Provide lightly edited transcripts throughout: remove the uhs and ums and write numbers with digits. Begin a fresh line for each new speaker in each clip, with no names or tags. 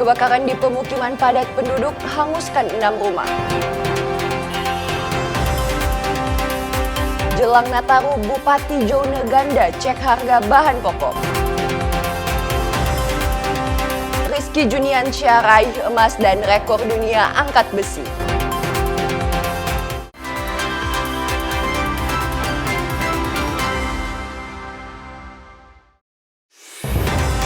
Kebakaran di pemukiman padat penduduk hanguskan 6 rumah. Jelang Nataru, Bupati Jauneganda cek harga bahan pokok. Rizky Juniansyah raih emas dan rekor dunia angkat besi.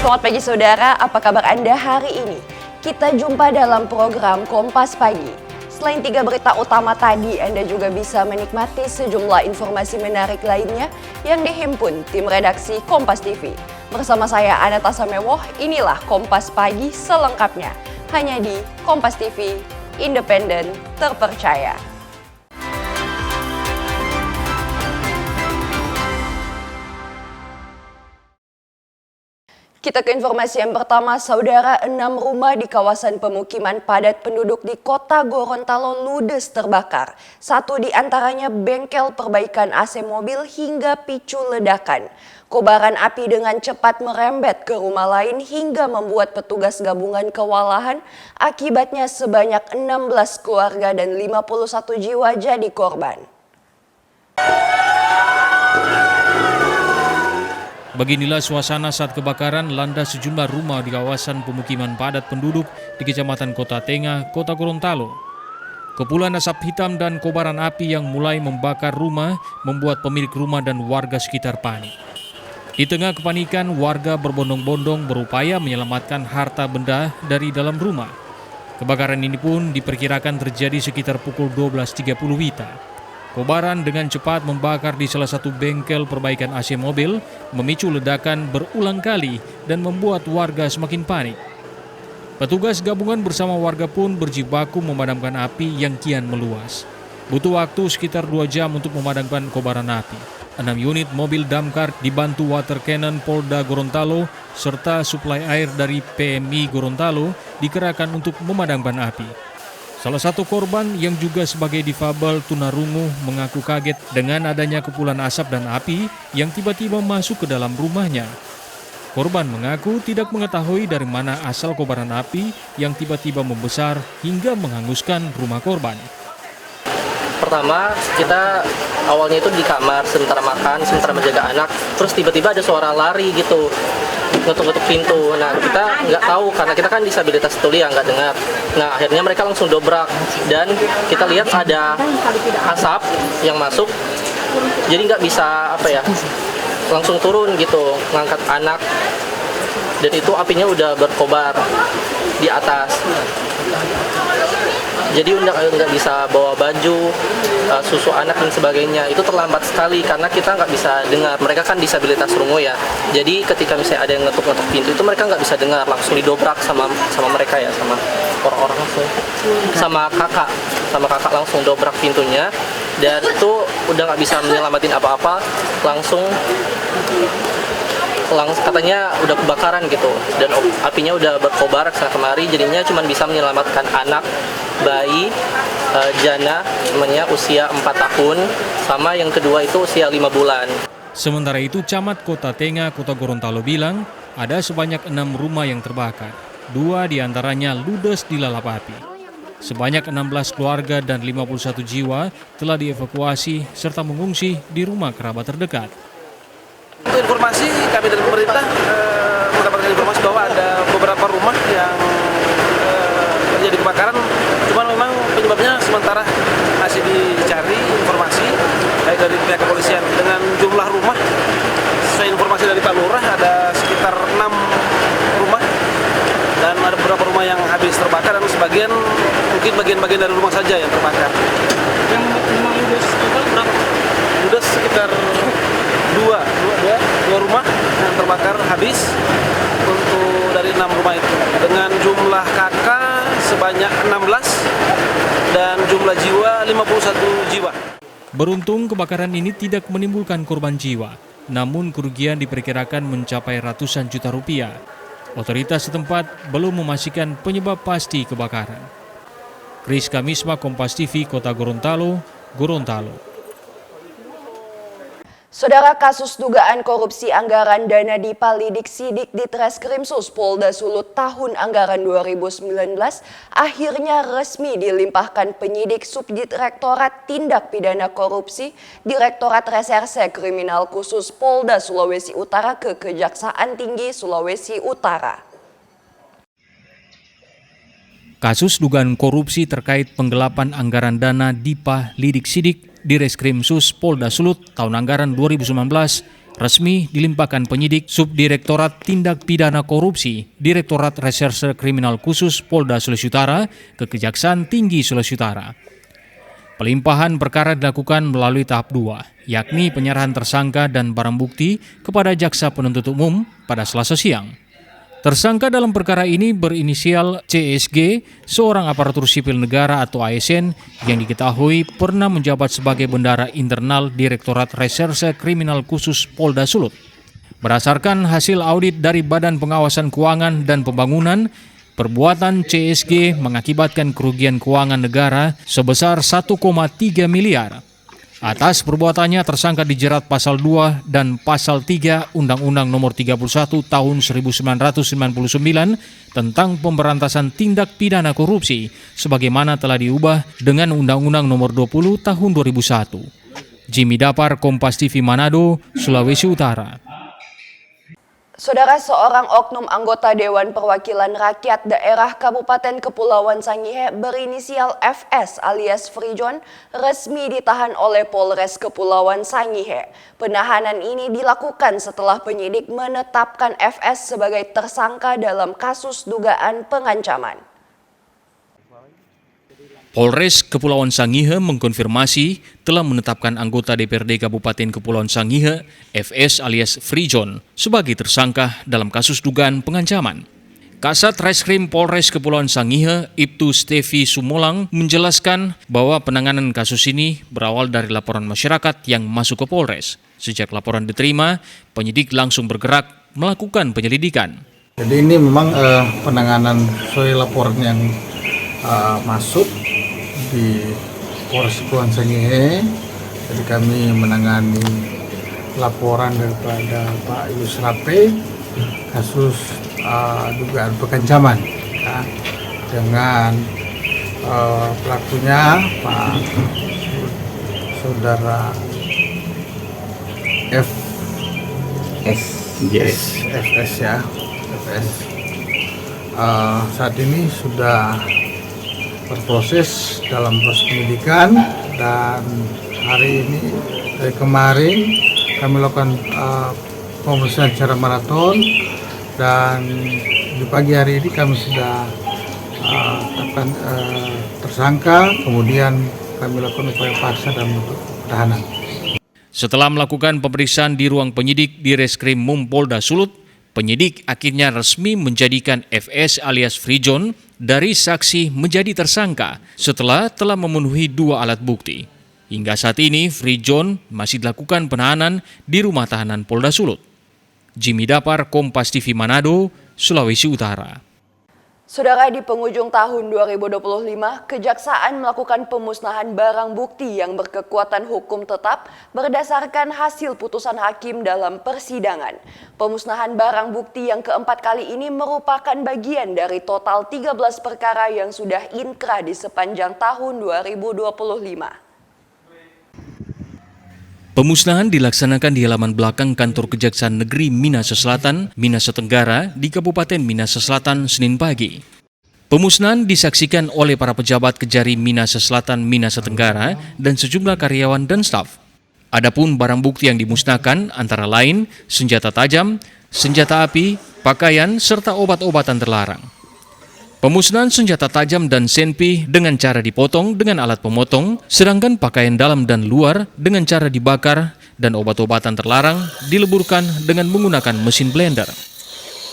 Selamat pagi saudara, apa kabar Anda hari ini? Kita jumpa dalam program Kompas Pagi. Selain 3 berita utama tadi, Anda juga bisa menikmati sejumlah informasi menarik lainnya yang dihimpun tim redaksi Kompas TV. Bersama saya Aneta Samewoh, inilah Kompas Pagi selengkapnya. Hanya di Kompas TV, independen, terpercaya. Kita ke informasi yang pertama, saudara. 6 rumah di kawasan pemukiman padat penduduk di kota Gorontalo ludes terbakar. 1 di antaranya bengkel perbaikan AC mobil hingga picu ledakan. Kobaran api dengan cepat merembet ke rumah lain hingga membuat petugas gabungan kewalahan. Akibatnya sebanyak 16 keluarga dan 51 jiwa jadi korban.
Beginilah suasana saat kebakaran melanda sejumlah rumah di kawasan pemukiman padat penduduk di Kecamatan Kota Tengah, Kota Gorontalo. Kepulan asap hitam dan kobaran api yang mulai membakar rumah membuat pemilik rumah dan warga sekitar panik. Di tengah kepanikan, warga berbondong-bondong berupaya menyelamatkan harta benda dari dalam rumah. Kebakaran ini pun diperkirakan terjadi sekitar pukul 12.30 WITA. Kobaran dengan cepat membakar di salah satu bengkel perbaikan AC mobil, memicu ledakan berulang kali dan membuat warga semakin panik. Petugas gabungan bersama warga pun berjibaku memadamkan api yang kian meluas. Butuh waktu sekitar 2 jam untuk memadamkan kobaran api. 6 unit mobil damkar dibantu water cannon Polda Gorontalo serta suplai air dari PMI Gorontalo dikerahkan untuk memadamkan api. Salah satu korban yang juga sebagai difabel tunarungu mengaku kaget dengan adanya kepulan asap dan api yang tiba-tiba masuk ke dalam rumahnya. Korban mengaku tidak mengetahui dari mana asal kobaran api yang tiba-tiba membesar hingga menghanguskan rumah korban.
Pertama, kita awalnya itu di kamar, sementara makan, sementara menjaga anak, terus tiba-tiba ada suara lari gitu, ngetuk-ngetuk pintu. Nah, kita nggak tahu karena kita kan disabilitas tuli ya, nggak dengar. Nah, akhirnya mereka langsung dobrak dan kita lihat ada asap yang masuk, jadi nggak bisa langsung turun gitu, ngangkat anak. Dan itu apinya udah berkobar di atas. Jadi nggak bisa bawa baju, susu anak dan sebagainya. Itu terlambat sekali karena kita nggak bisa dengar. Mereka kan disabilitas rungu ya. Jadi ketika misalnya ada yang ngetuk-ngetuk pintu itu mereka nggak bisa dengar, langsung didobrak sama mereka ya, sama orang-orang langsung. Sama kakak langsung dobrak pintunya. Dan itu udah nggak bisa menyelamatin apa-apa, langsung katanya udah kebakaran gitu, dan apinya udah berkobar kesana kemari, jadinya cuma bisa menyelamatkan anak, bayi, jana, namanya usia 4 tahun, sama yang kedua itu usia 5 bulan.
Sementara itu, Camat Kota Tengah, Kota Gorontalo bilang ada sebanyak 6 rumah yang terbakar. 2 diantaranya ludes dilalap api. Sebanyak 16 keluarga dan 51 jiwa telah dievakuasi serta mengungsi di rumah kerabat terdekat.
Untuk informasi kami dari pemerintah mendapatkan informasi bahwa ada beberapa rumah yang terjadi kebakaran, cuman memang penyebabnya sementara masih dicari informasi baik dari pihak kepolisian. Dengan jumlah rumah, sesuai informasi dari Pak Lurah, ada sekitar 6 rumah dan ada beberapa rumah yang habis terbakar dan sebagian mungkin bagian-bagian dari rumah saja yang terbakar. Yang ludes total berapa? Ludes sekitar dua rumah yang terbakar habis untuk dari 6 rumah itu, dengan jumlah kakak sebanyak 16 dan jumlah jiwa 51 jiwa.
Beruntung kebakaran ini tidak menimbulkan korban jiwa, namun kerugian diperkirakan mencapai ratusan juta rupiah. Otoritas setempat belum memastikan penyebab pasti kebakaran. Kris Kamisma, Kompas TV, Kota Gorontalo, Gorontalo.
Saudara, kasus dugaan korupsi anggaran dana DIPA Lidik-Sidik di Treskrimsus Polda Sulut tahun anggaran 2019 akhirnya resmi dilimpahkan penyidik Subdirektorat Tindak Pidana Korupsi Direktorat Reserse Kriminal Khusus Polda Sulawesi Utara ke Kejaksaan Tinggi Sulawesi Utara.
Kasus dugaan korupsi terkait penggelapan anggaran dana DIPA Lidik-Sidik di Reskrimsus Polda Sulut tahun anggaran 2019 resmi dilimpahkan penyidik Subdirektorat Tindak Pidana Korupsi Direktorat Reserse Kriminal Khusus Polda Sulawesi Utara ke Kejaksaan Tinggi Sulawesi Utara. Pelimpahan perkara dilakukan melalui tahap 2, yakni penyerahan tersangka dan barang bukti kepada Jaksa Penuntut Umum pada Selasa siang. Tersangka dalam perkara ini berinisial CSG, seorang aparatur sipil negara atau ASN yang diketahui pernah menjabat sebagai bendara internal Direktorat Reserse Kriminal Khusus Polda Sulut. Berdasarkan hasil audit dari Badan Pengawasan Keuangan dan Pembangunan, perbuatan CSG mengakibatkan kerugian keuangan negara sebesar 1,3 miliar. Atas perbuatannya tersangka dijerat pasal 2 dan pasal 3 Undang-Undang Nomor 31 Tahun 1999 tentang pemberantasan tindak pidana korupsi sebagaimana telah diubah dengan Undang-Undang Nomor 20 Tahun 2001. Jimmy Dapar, Kompas TV Manado, Sulawesi Utara.
Saudara, seorang oknum anggota Dewan Perwakilan Rakyat Daerah Kabupaten Kepulauan Sangihe berinisial FS alias Frijon resmi ditahan oleh Polres Kepulauan Sangihe. Penahanan ini dilakukan setelah penyidik menetapkan FS sebagai tersangka dalam kasus dugaan pengancaman.
Polres Kepulauan Sangihe mengkonfirmasi telah menetapkan anggota DPRD Kabupaten Kepulauan Sangihe, FS alias Frijon, sebagai tersangka dalam kasus dugaan pengancaman. Kasat Reskrim Polres Kepulauan Sangihe, Ibtu Stevi Sumolang, menjelaskan bahwa penanganan kasus ini berawal dari laporan masyarakat yang masuk ke Polres. Sejak laporan diterima, penyidik langsung bergerak melakukan penyelidikan.
Jadi ini memang penanganan sesuai laporan yang masuk di Polres Kepulauan Sangihe. Jadi kami menangani laporan daripada Pak Yusrape kasus dugaan pengancaman ya, dengan pelakunya Pak Saudara FS ya, FS. Saat ini sudah berproses dalam proses penyidikan dan hari ini dari kemarin kami lakukan pemeriksaan secara maraton dan di pagi hari ini kami sudah tetapkan tersangka, kemudian kami lakukan upaya paksa dan penahanan.
Setelah melakukan pemeriksaan di ruang penyidik di Reskrim Mum Polda Sulut, penyidik akhirnya resmi menjadikan FS alias Frijon dari saksi menjadi tersangka setelah telah memenuhi 2 alat bukti. Hingga saat ini, Frijon masih dilakukan penahanan di rumah tahanan Polda Sulut. Jimmy Dapar, Kompas TV Manado, Sulawesi Utara.
Saudara, di penghujung tahun 2025, Kejaksaan melakukan pemusnahan barang bukti yang berkekuatan hukum tetap berdasarkan hasil putusan hakim dalam persidangan. Pemusnahan barang bukti yang keempat kali ini merupakan bagian dari total 13 perkara yang sudah inkrah di sepanjang tahun 2025.
Pemusnahan dilaksanakan di halaman belakang kantor Kejaksaan Negeri Minahasa Selatan, Minahasa Tenggara di Kabupaten Minahasa Selatan Senin pagi. Pemusnahan disaksikan oleh para pejabat Kejari Minahasa Selatan, Minahasa Tenggara dan sejumlah karyawan dan staf. Adapun barang bukti yang dimusnahkan antara lain senjata tajam, senjata api, pakaian serta obat-obatan terlarang. Pemusnahan senjata tajam dan senpi dengan cara dipotong dengan alat pemotong, sedangkan pakaian dalam dan luar dengan cara dibakar dan obat-obatan terlarang dileburkan dengan menggunakan mesin blender.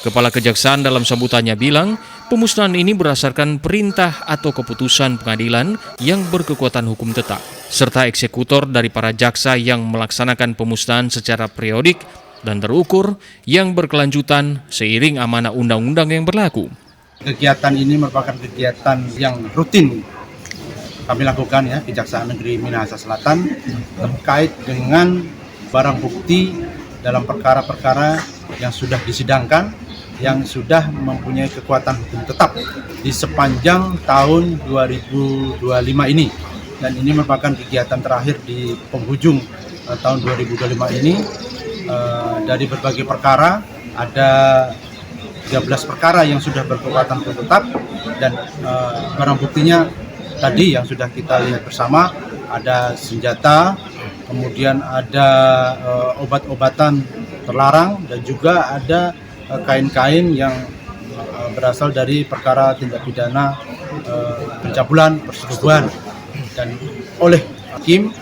Kepala Kejaksaan dalam sambutannya bilang, pemusnahan ini berdasarkan perintah atau keputusan pengadilan yang berkekuatan hukum tetap, serta eksekutor dari para jaksa yang melaksanakan pemusnahan secara periodik dan terukur yang berkelanjutan seiring amanah undang-undang yang berlaku.
Kegiatan ini merupakan kegiatan yang rutin kami lakukan ya Kejaksaan Negeri Minahasa Selatan terkait dengan barang bukti dalam perkara-perkara yang sudah disidangkan, yang sudah mempunyai kekuatan hukum tetap di sepanjang tahun 2025 ini. Dan ini merupakan kegiatan terakhir di penghujung tahun 2025 ini. Dari berbagai perkara, ada 13 perkara yang sudah berkekuatan hukum tetap, dan barang buktinya tadi yang sudah kita lihat bersama, ada senjata, kemudian ada obat-obatan terlarang, dan juga ada kain-kain yang berasal dari perkara tindak pidana pencabulan persetubuhan, dan oleh hakim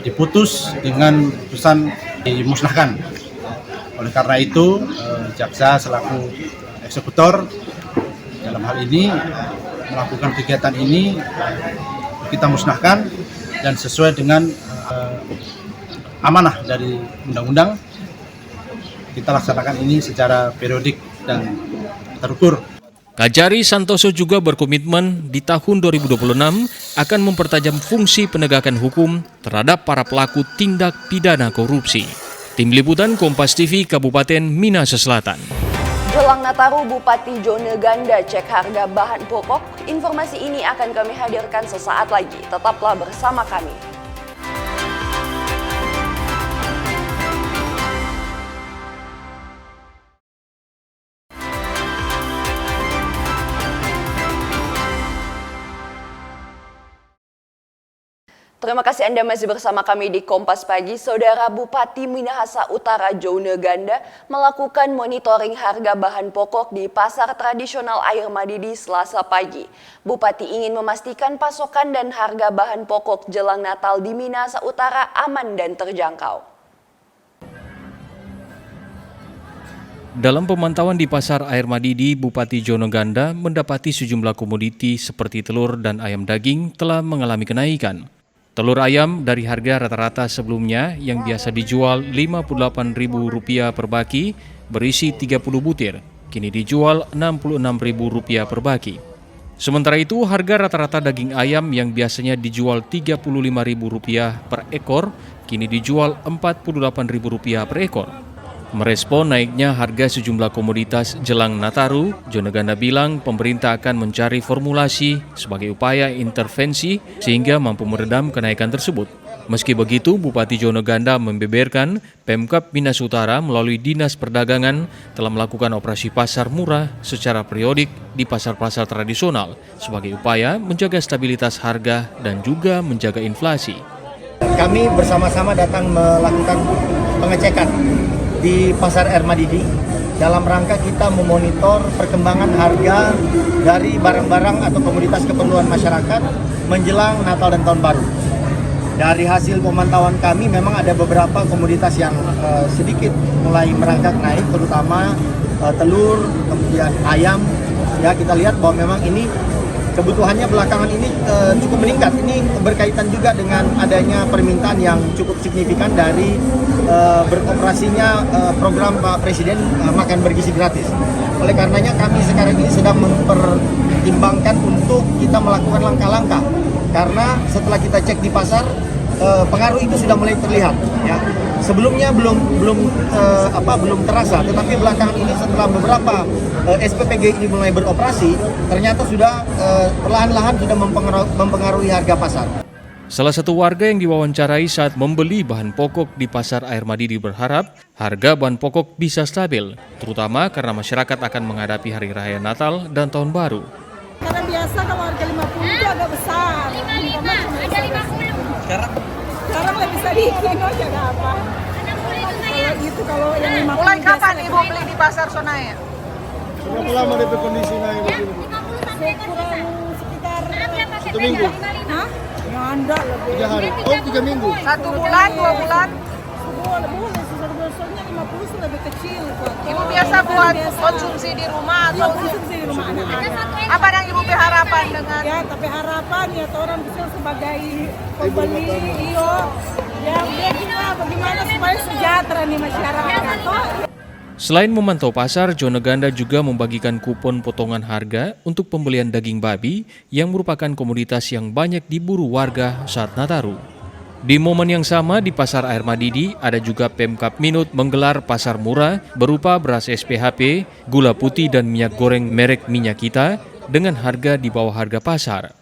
diputus dengan putusan dimusnahkan. Oleh karena itu, jaksa selaku eksekutor dalam hal ini melakukan kegiatan ini kita musnahkan, dan sesuai dengan amanah dari undang-undang kita laksanakan ini secara periodik dan terukur.
Kajari Santoso juga berkomitmen di tahun 2026 akan mempertajam fungsi penegakan hukum terhadap para pelaku tindak pidana korupsi. Tim Liputan Kompas TV Kabupaten Minahasa Selatan.
Jelang Nataru, Bupati Joneganda cek harga bahan pokok. Informasi ini akan kami hadirkan sesaat lagi. Tetaplah bersama kami. Terima kasih Anda masih bersama kami di Kompas Pagi. Saudara, Bupati Minahasa Utara Joneganda melakukan monitoring harga bahan pokok di pasar tradisional Air Madidi Selasa pagi. Bupati ingin memastikan pasokan dan harga bahan pokok jelang Natal di Minahasa Utara aman dan terjangkau.
Dalam pemantauan di Pasar Air Madidi, Bupati Joneganda mendapati sejumlah komoditi seperti telur dan ayam daging telah mengalami kenaikan. Telur ayam dari harga rata-rata sebelumnya yang biasa dijual Rp58.000 per baki berisi 30 butir, kini dijual Rp66.000 per baki. Sementara itu, harga rata-rata daging ayam yang biasanya dijual Rp35.000 per ekor, kini dijual Rp48.000 per ekor. Merespon naiknya harga sejumlah komoditas jelang Nataru, Joneganda bilang pemerintah akan mencari formulasi sebagai upaya intervensi sehingga mampu meredam kenaikan tersebut. Meski begitu, Bupati Joneganda membeberkan Pemkab Minahasa Utara melalui Dinas Perdagangan telah melakukan operasi pasar murah secara periodik di pasar-pasar tradisional sebagai upaya menjaga stabilitas harga dan juga menjaga inflasi.
Kami bersama-sama datang melakukan pengecekan di Pasar Air Madidi dalam rangka kita memonitor perkembangan harga dari barang-barang atau komoditas keperluan masyarakat menjelang Natal dan Tahun Baru. Dari hasil pemantauan kami memang ada beberapa komoditas yang sedikit mulai merangkak naik, terutama telur, kemudian ayam. Ya, kita lihat bahwa memang ini kebutuhannya belakangan ini cukup meningkat. Ini berkaitan juga dengan adanya permintaan yang cukup signifikan dari beroperasinya program Pak Presiden makan bergizi gratis. Oleh karenanya kami sekarang ini sedang mempertimbangkan untuk kita melakukan langkah-langkah. Karena setelah kita cek di pasar, pengaruh itu sudah mulai terlihat. Ya. Sebelumnya belum terasa, tetapi belakangan ini setelah beberapa SPPG ini mulai beroperasi, ternyata sudah perlahan-lahan sudah mempengaruhi harga pasar.
Salah satu warga yang diwawancarai saat membeli bahan pokok di Pasar Air Madidi berharap harga bahan pokok bisa stabil, terutama karena masyarakat akan menghadapi Hari Raya Natal dan Tahun Baru.
Karena biasa kalau harga 50 itu agak besar.
55, harga 50.
Sekarang lebih sedikit, aja ada apa. Kalau yang 50
Mulai kapan Ibu beli di Pasar Sonaya?
Berapa lama DP kondisi naik begini?
kurang sekitar
Satu minggu?
Hah? Ya anda lebih.
3 hari? Oh, 3 minggu?
1 bulan, 2 bulan?
Boleh, soalnya 50 sudah lebih kecil.
Ibu biasa buat konsumsi di rumah
Iya,
atau
konsumsi di rumah anak-anak.
apa yang Ibu berharapan dengan
Ya, tapi harapan ya orang bisa sebagai pembeli, ya bagaimana supaya sejahtera nih masyarakat.
Selain memantau pasar, Joneganda juga membagikan kupon potongan harga untuk pembelian daging babi yang merupakan komoditas yang banyak diburu warga saat Nataru. Di momen yang sama di Pasar Air Madidi, ada juga Pemkab Minut menggelar pasar murah berupa beras SPHP, gula putih dan minyak goreng merek Minyak Kita dengan harga di bawah harga pasar.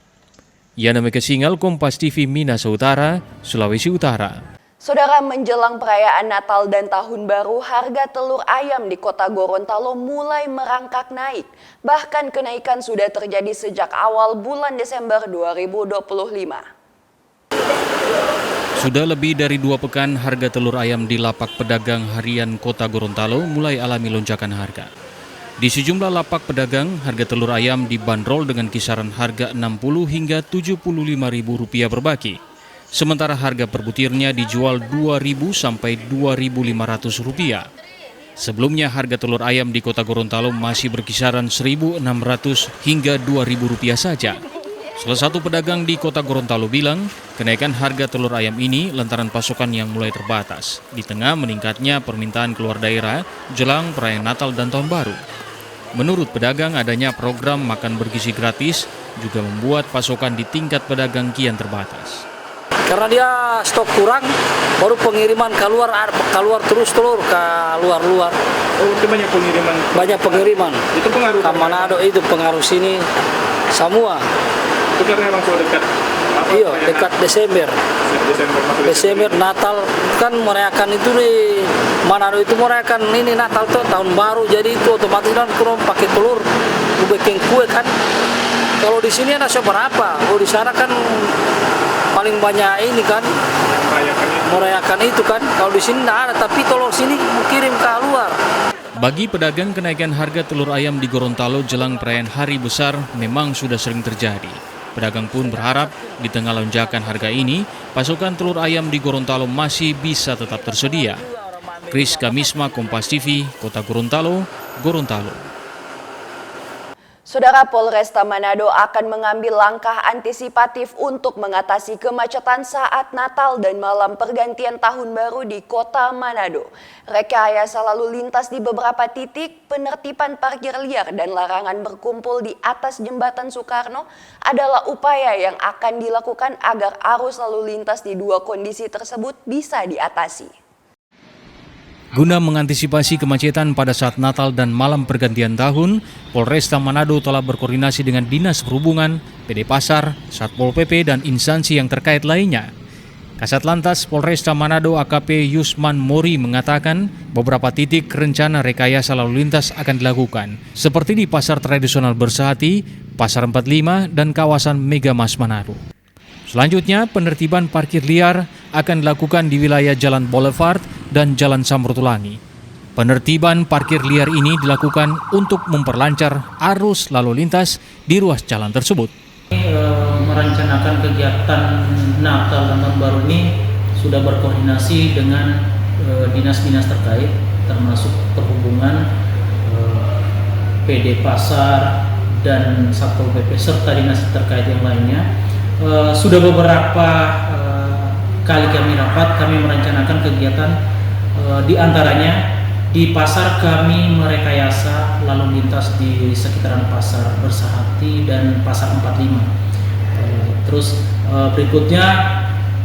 Yana Mekesingal, Kompas TV, Minahasa Utara, Sulawesi Utara.
Saudara, menjelang perayaan Natal dan Tahun Baru, harga telur ayam di Kota Gorontalo mulai merangkak naik. Bahkan kenaikan sudah terjadi sejak awal bulan Desember 2025.
Sudah lebih dari 2 pekan, harga telur ayam di lapak pedagang harian Kota Gorontalo mulai alami lonjakan harga. Di sejumlah lapak pedagang, harga telur ayam dibanderol dengan kisaran harga Rp60 hingga Rp75.000 per baki. Sementara harga per butirnya dijual Rp2.000 sampai Rp2.500. Sebelumnya harga telur ayam di Kota Gorontalo masih berkisaran Rp1.600 hingga Rp2.000 saja. Salah satu pedagang di Kota Gorontalo bilang, kenaikan harga telur ayam ini lantaran pasokan yang mulai terbatas, di tengah meningkatnya permintaan keluar daerah jelang perayaan Natal dan Tahun Baru. Menurut pedagang, adanya program makan bergizi gratis juga membuat pasokan di tingkat pedagang kian terbatas.
Karena dia stok kurang, baru pengiriman keluar terus telur ke luar-luar.
Oh, itu banyak pengiriman? Banyak pengiriman.
Itu pengaruh? Ke Manado itu pengaruh sini semua.
Itu karena langsung dekat?
Iya, dekat Desember. Desember, Natal, kan merayakan itu nih, Manado itu merayakan ini Natal tuh, Tahun Baru, jadi itu otomatis kan kurang pakai telur, bikin kue kan. Kalau di sini ada seberapa, kalau di sana kan paling banyak ini kan, merayakan itu kan. Kalau di sini tidak ada, tapi telur sini kirim ke luar.
Bagi pedagang, kenaikan harga telur ayam di Gorontalo jelang perayaan Hari Besar memang sudah sering terjadi. Pedagang pun berharap di tengah lonjakan harga ini, pasokan telur ayam di Gorontalo masih bisa tetap tersedia. Kris Kamisma, Kompas TV, Kota Gorontalo, Gorontalo.
Saudara, Polresta Manado akan mengambil langkah antisipatif untuk mengatasi kemacetan saat Natal dan malam pergantian Tahun Baru di Kota Manado. Rekayasa lalu lintas di beberapa titik, penertiban parkir liar dan larangan berkumpul di atas Jembatan Soekarno adalah upaya yang akan dilakukan agar arus lalu lintas di dua kondisi tersebut bisa diatasi.
Guna mengantisipasi kemacetan pada saat Natal dan malam pergantian tahun, Polresta Manado telah berkoordinasi dengan Dinas Perhubungan, PD Pasar, Satpol PP, dan instansi yang terkait lainnya. Kasat Lantas Polresta Manado AKP Yusman Mori mengatakan beberapa titik rencana rekayasa lalu lintas akan dilakukan, seperti di Pasar Tradisional Bersehati, Pasar 45, dan kawasan Megamas Manado. Selanjutnya, penertiban parkir liar akan dilakukan di wilayah Jalan Boulevard dan Jalan Samratulangi. Penertiban parkir liar ini dilakukan untuk memperlancar arus lalu lintas di ruas jalan tersebut.
Merencanakan kegiatan Natal dan Tahun Baru ini sudah berkoordinasi dengan dinas-dinas terkait, termasuk Perhubungan, PD Pasar, dan Satpol PP serta dinas terkait yang lainnya. Sudah beberapa kali kami rapat, kami merencanakan kegiatan di antaranya di pasar kami merekayasa lalu lintas di sekitaran Pasar Bersehati dan Pasar 45. Terus berikutnya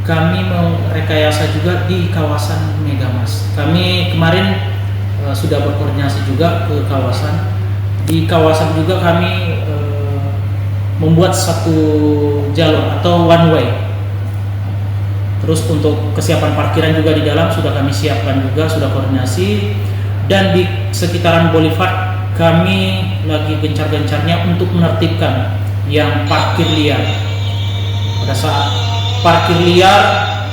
kami merekayasa juga di kawasan Megamas. Kami kemarin sudah berkoordinasi juga ke kawasan. Di kawasan juga kami membuat satu jalur atau one way. Terus untuk kesiapan parkiran juga di dalam sudah kami siapkan juga, sudah koordinasi. Dan di sekitaran Boulevard kami lagi gencar-gencarnya untuk menertibkan yang parkir liar. Pada saat parkir liar,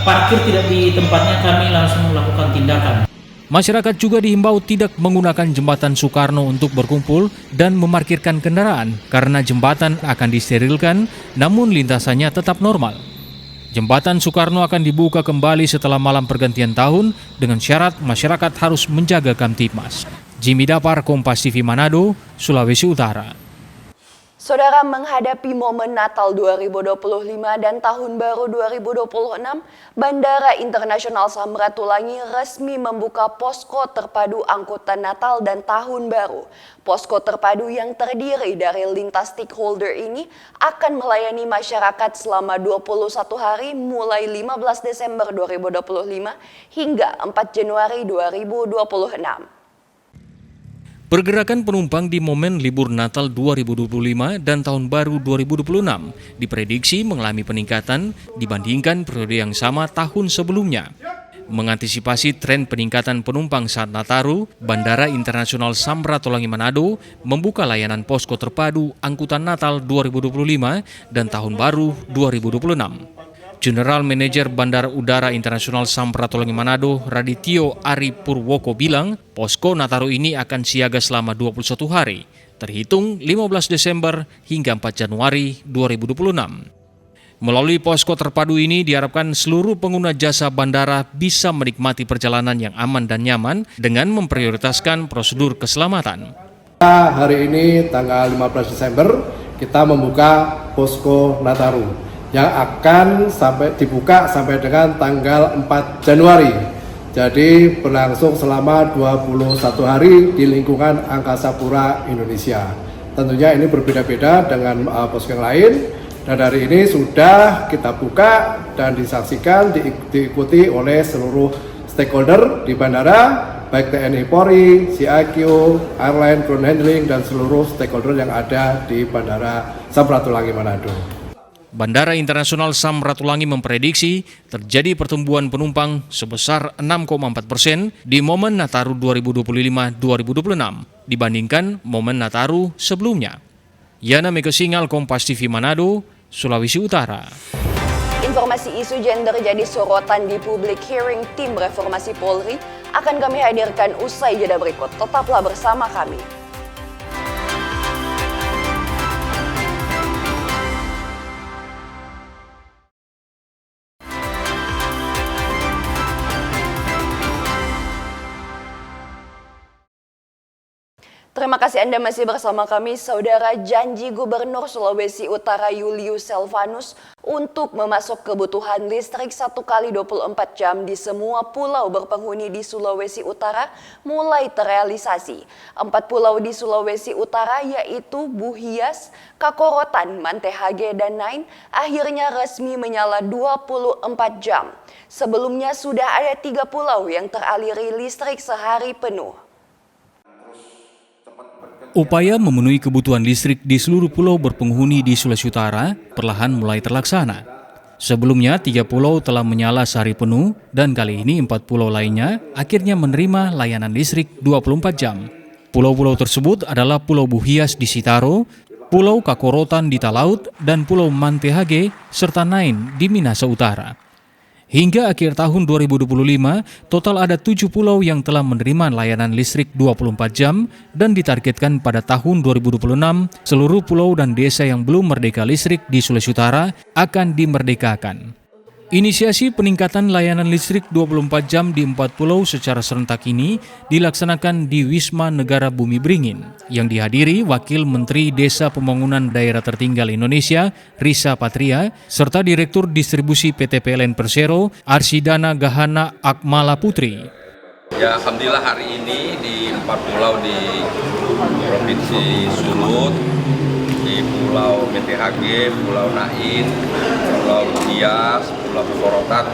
parkir tidak di tempatnya, kami langsung melakukan tindakan.
Masyarakat juga dihimbau tidak menggunakan Jembatan Soekarno untuk berkumpul dan memarkirkan kendaraan karena jembatan akan disterilkan, namun lintasannya tetap normal. Jembatan Soekarno akan dibuka kembali setelah malam pergantian tahun dengan syarat masyarakat harus menjaga Kamtibmas. Jimmy Dapar, Kompas TV Manado, Sulawesi Utara.
Saudara, menghadapi momen Natal 2025 dan Tahun Baru 2026, Bandara Internasional Samratulangi resmi membuka posko terpadu angkutan Natal dan Tahun Baru. Posko terpadu yang terdiri dari lintas stakeholder ini akan melayani masyarakat selama 21 hari mulai 15 Desember 2025 hingga 4 Januari 2026.
Pergerakan penumpang di momen libur Natal 2025 dan Tahun Baru 2026 diprediksi mengalami peningkatan dibandingkan periode yang sama tahun sebelumnya. Mengantisipasi tren peningkatan penumpang saat Nataru, Bandara Internasional Samratulangi Manado membuka layanan posko terpadu angkutan Natal 2025 dan Tahun Baru 2026. General Manager Bandara Udara Internasional Samratulangi Manado, Radityo Ari Purwoko bilang, posko Nataru ini akan siaga selama 21 hari, terhitung 15 Desember hingga 4 Januari 2026. Melalui posko terpadu ini diharapkan seluruh pengguna jasa bandara bisa menikmati perjalanan yang aman dan nyaman dengan memprioritaskan prosedur keselamatan.
Hari ini tanggal 15 Desember kita membuka posko Nataru yang akan dibuka sampai dengan tanggal 4 Januari. Jadi berlangsung selama 21 hari di lingkungan Angkasa Pura Indonesia. Tentunya ini berbeda-beda dengan posko yang lain. Dan hari ini sudah kita buka dan disaksikan, diikuti oleh seluruh stakeholder di bandara, baik TNI Polri, CIQ, airline, ground handling, dan seluruh stakeholder yang ada di Bandara Samratulangi Manado.
Bandara Internasional Samratulangi memprediksi terjadi pertumbuhan penumpang sebesar 6,4% di momen Nataru 2025-2026 dibandingkan momen Nataru sebelumnya. Yana Megasingal, Kompas TV Manado, Sulawesi Utara.
Informasi isu gender jadi sorotan di publik hearing tim reformasi Polri akan kami hadirkan usai jeda berikut. Tetaplah bersama kami. Terima kasih Anda masih bersama kami, Saudara. Janji Gubernur Sulawesi Utara Julius Selvanus untuk memasok kebutuhan listrik 1 kali 24 jam di semua pulau berpenghuni di Sulawesi Utara mulai terrealisasi. 4 pulau di Sulawesi Utara yaitu Buhias, Kakorotan, Mantehage, dan Nain akhirnya resmi menyala 24 jam. Sebelumnya sudah ada 3 pulau yang teraliri listrik sehari penuh.
Upaya memenuhi kebutuhan listrik di seluruh pulau berpenghuni di Sulawesi Utara perlahan mulai terlaksana. Sebelumnya 3 pulau telah menyala sehari penuh dan kali ini 4 pulau lainnya akhirnya menerima layanan listrik 24 jam. Pulau-pulau tersebut adalah Pulau Buhias di Sitaro, Pulau Kakorotan di Talaut, dan Pulau Mantehage serta Nain di Minahasa Utara. Hingga akhir tahun 2025, total ada 7 pulau yang telah menerima layanan listrik 24 jam dan ditargetkan pada tahun 2026, seluruh pulau dan desa yang belum merdeka listrik di Sulawesi Utara akan dimerdekakan. Inisiasi peningkatan layanan listrik 24 jam di 4 pulau secara serentak ini dilaksanakan di Wisma Negara Bumi Beringin yang dihadiri Wakil Menteri Desa Pembangunan Daerah Tertinggal Indonesia, Risa Patria, serta Direktur Distribusi PT PLN Persero, Arsidana Gahana Akmala Putri.
Ya, alhamdulillah hari ini di 4 pulau di Provinsi Sulut, di Pulau Mantehage, Pulau Nain, Pulau Buhias, Pulau Kakorotan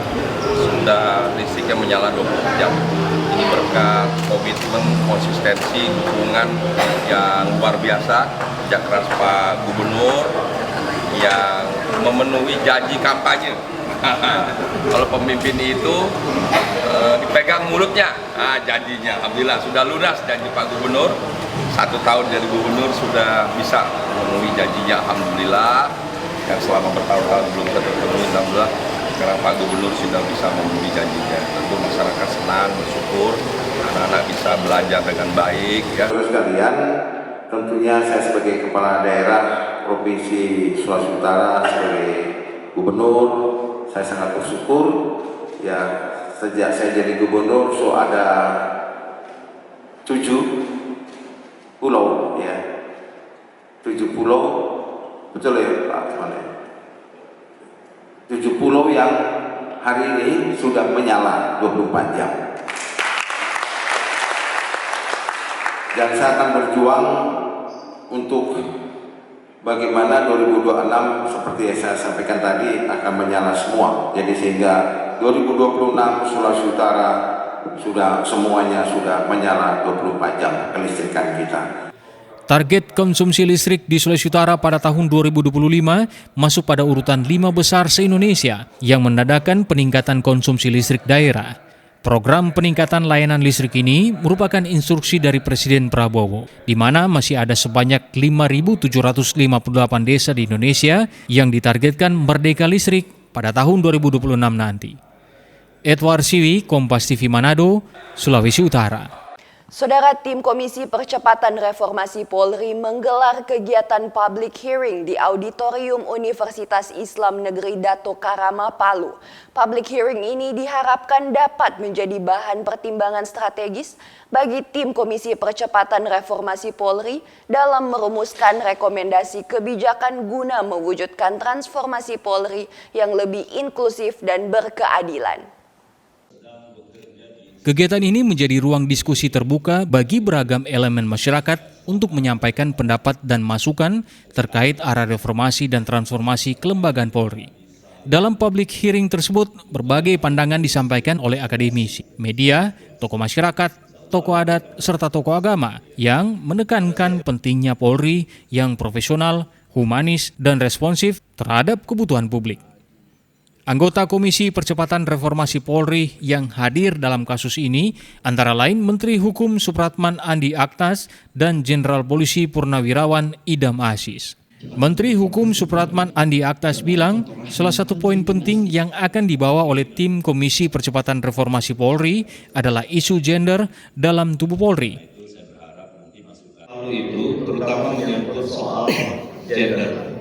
sudah listriknya menyala 24 jam. Ini berkat komitmen, konsistensi, dukungan yang luar biasa kerja keras Pak Gubernur yang memenuhi janji kampanye. Kalau pemimpin itu dipegang mulutnya, janjinya. Alhamdulillah sudah lunas janji Pak Gubernur. 1 tahun jadi gubernur sudah bisa memenuhi janjinya, alhamdulillah. Yang selama bertahun-tahun belum terpenuhi, alhamdulillah. Sekarang Pak Gubernur sudah bisa memenuhi janjinya. Tentu masyarakat senang, bersyukur, anak-anak bisa belajar dengan baik. Ya.
Terus sekalian, tentunya saya sebagai kepala daerah Provinsi Sulawesi Utara, sebagai gubernur, saya sangat bersyukur. Ya, sejak saya jadi gubernur, ada 7 pulau, ya, 7 pulau Betul ya Pak Asmane? 7 pulau yang hari ini sudah menyala 24 jam. Dan saya akan berjuang untuk bagaimana 2026 seperti yang saya sampaikan tadi akan menyala semua. Jadi sehingga 2026 Sulawesi Utara semuanya sudah menyala 24 jam kelistrikan kita.
Target konsumsi listrik di Sulawesi Utara pada tahun 2025 masuk pada urutan 5 besar se-Indonesia yang menandakan peningkatan konsumsi listrik daerah. Program peningkatan layanan listrik ini merupakan instruksi dari Presiden Prabowo, di mana masih ada sebanyak 5.758 desa di Indonesia yang ditargetkan merdeka listrik pada tahun 2026 nanti. Edward Siwi, Kompas TV Manado, Sulawesi Utara.
Saudara, tim Komisi Percepatan Reformasi Polri menggelar kegiatan public hearing di Auditorium Universitas Islam Negeri Dato Karama, Palu. Public hearing ini diharapkan dapat menjadi bahan pertimbangan strategis bagi tim Komisi Percepatan Reformasi Polri dalam merumuskan rekomendasi kebijakan guna mewujudkan transformasi Polri yang lebih inklusif dan berkeadilan.
Kegiatan ini menjadi ruang diskusi terbuka bagi beragam elemen masyarakat untuk menyampaikan pendapat dan masukan terkait arah reformasi dan transformasi kelembagaan Polri. Dalam public hearing tersebut, berbagai pandangan disampaikan oleh akademisi, media, tokoh masyarakat, tokoh adat, serta tokoh agama yang menekankan pentingnya Polri yang profesional, humanis, dan responsif terhadap kebutuhan publik. Anggota Komisi Percepatan Reformasi Polri yang hadir dalam kasus ini antara lain Menteri Hukum Supratman Andi Aktas dan Jenderal Polisi Purnawirawan Idam Aziz. Menteri Hukum Supratman Andi Aktas bilang salah satu poin penting yang akan dibawa oleh tim Komisi Percepatan Reformasi Polri adalah isu gender dalam tubuh Polri.
Itu terutama menyangkut soal gender.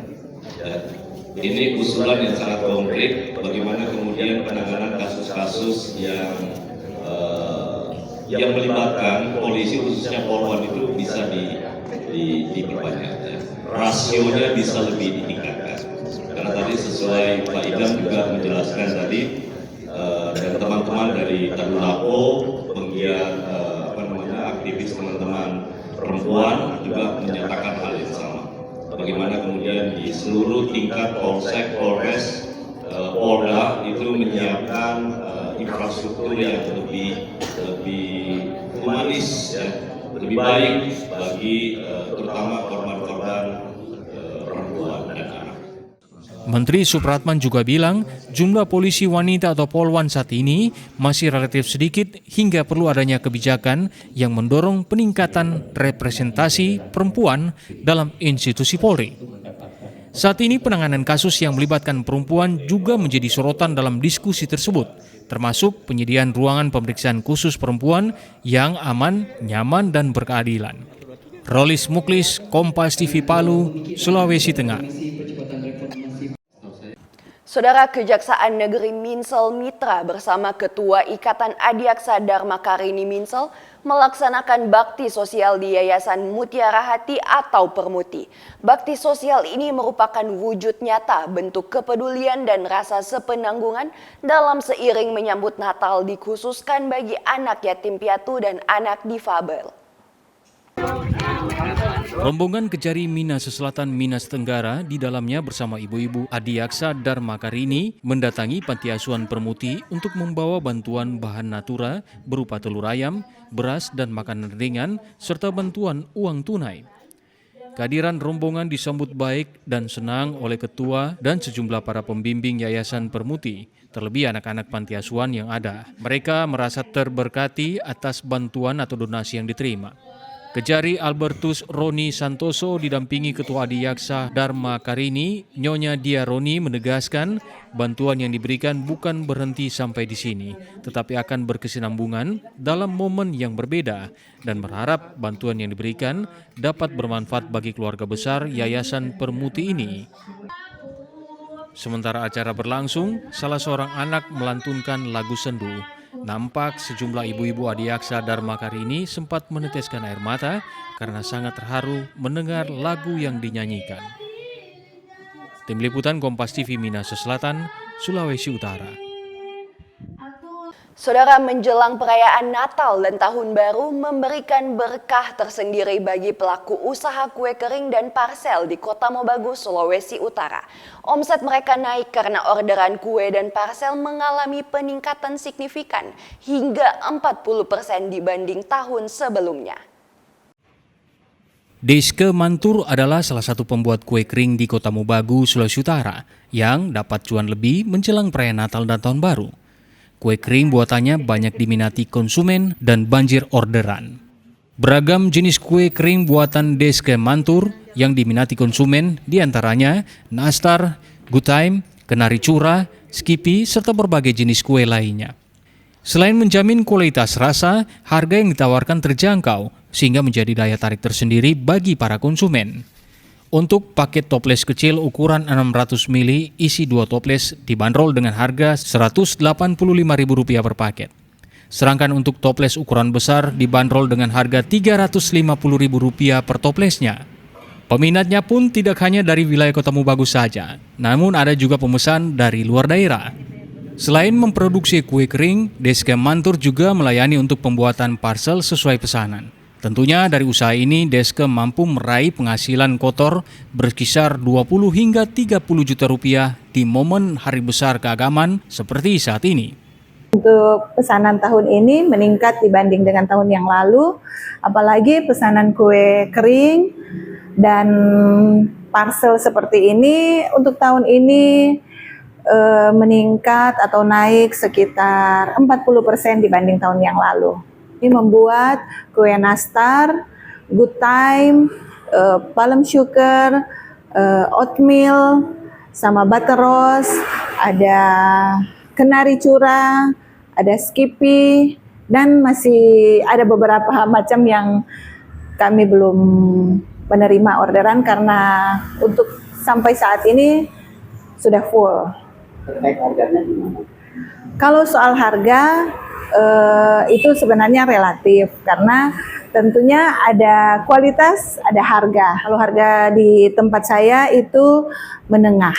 Ini usulan yang sangat konkret bagaimana kemudian penanganan kasus-kasus yang melibatkan polisi khususnya Polwan itu bisa diperbanyak, rasionya bisa lebih ditingkatkan. Karena tadi sesuai Pak Idam juga menjelaskan tadi dan teman-teman dari Tadulapo, penggiat aktivis teman-teman perempuan juga menyatakan hal yang sama. Bagaimana kemudian di seluruh tingkat Polsek, Polres, Polda itu menyiapkan infrastruktur yang lebih humanis, ya, lebih baik bagi terutama korban-korban perempuan dan anak.
Menteri Supratman juga bilang jumlah polisi wanita atau polwan saat ini masih relatif sedikit hingga perlu adanya kebijakan yang mendorong peningkatan representasi perempuan dalam institusi Polri. Saat ini penanganan kasus yang melibatkan perempuan juga menjadi sorotan dalam diskusi tersebut, termasuk penyediaan ruangan pemeriksaan khusus perempuan yang aman, nyaman, dan berkeadilan. Rolis Muklis, Kompas TV Palu, Sulawesi Tengah.
Saudara, Kejaksaan Negeri Minsel Mitra bersama Ketua Ikatan Adiaksa Dharma Karini Minsel melaksanakan bakti sosial di Yayasan Mutiara Hati atau Permuti. Bakti sosial ini merupakan wujud nyata bentuk kepedulian dan rasa sepenanggungan dalam seiring menyambut Natal dikhususkan bagi anak yatim piatu dan anak difabel.
Rombongan Kejari Minas Selatan Minas Tenggara di dalamnya bersama ibu-ibu Adiaksa Dharma Karini mendatangi Panti Asuhan Permuti untuk membawa bantuan bahan natura berupa telur ayam, beras dan makanan ringan serta bantuan uang tunai. Kehadiran rombongan disambut baik dan senang oleh ketua dan sejumlah para pembimbing Yayasan Permuti, terlebih anak-anak panti asuhan yang ada. Mereka merasa terberkati atas bantuan atau donasi yang diterima. Kejari Albertus Roni Santoso didampingi Ketua Adiaksa Dharma Karini, Nyonya Dia Roni menegaskan bantuan yang diberikan bukan berhenti sampai di sini, tetapi akan berkesinambungan dalam momen yang berbeda dan berharap bantuan yang diberikan dapat bermanfaat bagi keluarga besar Yayasan Permuti ini. Sementara acara berlangsung, salah seorang anak melantunkan lagu sendu. Nampak sejumlah ibu-ibu Adiaksa Dharma Karini sempat meneteskan air mata karena sangat terharu mendengar lagu yang dinyanyikan. Tim Liputan Kompas TV Minahasa Selatan, Sulawesi Utara.
Saudara, menjelang perayaan Natal dan Tahun Baru memberikan berkah tersendiri bagi pelaku usaha kue kering dan parsel di Kota Mobagu, Sulawesi Utara. Omset mereka naik karena orderan kue dan parsel mengalami peningkatan signifikan hingga 40% dibanding tahun sebelumnya.
Deske Mantur adalah salah satu pembuat kue kering di Kota Mobagu, Sulawesi Utara yang dapat cuan lebih menjelang perayaan Natal dan Tahun Baru. Kue kering buatannya banyak diminati konsumen dan banjir orderan. Beragam jenis kue kering buatan Deske Mantur yang diminati konsumen diantaranya nastar, good time, kenari curah, skippy, serta berbagai jenis kue lainnya. Selain menjamin kualitas rasa, harga yang ditawarkan terjangkau sehingga menjadi daya tarik tersendiri bagi para konsumen. Untuk paket toples kecil ukuran 600 ml isi 2 toples dibanderol dengan harga Rp185.000 per paket. Sedangkan untuk toples ukuran besar dibanderol dengan harga Rp350.000 per toplesnya. Peminatnya pun tidak hanya dari wilayah Kota Mobagu saja, namun ada juga pemesan dari luar daerah. Selain memproduksi kue kering, Deske Mantur juga melayani untuk pembuatan parsel sesuai pesanan. Tentunya dari usaha ini, Deske mampu meraih penghasilan kotor berkisar 20 hingga 30 juta rupiah di momen hari besar keagamaan seperti saat ini.
Untuk pesanan tahun ini meningkat dibanding dengan tahun yang lalu, apalagi pesanan kue kering dan parsel seperti ini untuk tahun ini meningkat atau naik sekitar 40% dibanding tahun yang lalu. Ini membuat kue nastar, good time, palm sugar, oatmeal, sama butter roast, ada kenari curah, ada skippy, dan masih ada beberapa macam yang kami belum menerima orderan karena untuk sampai saat ini sudah full. Kalau soal harga, itu sebenarnya relatif karena tentunya ada kualitas, ada harga. Kalau harga di tempat saya itu menengah.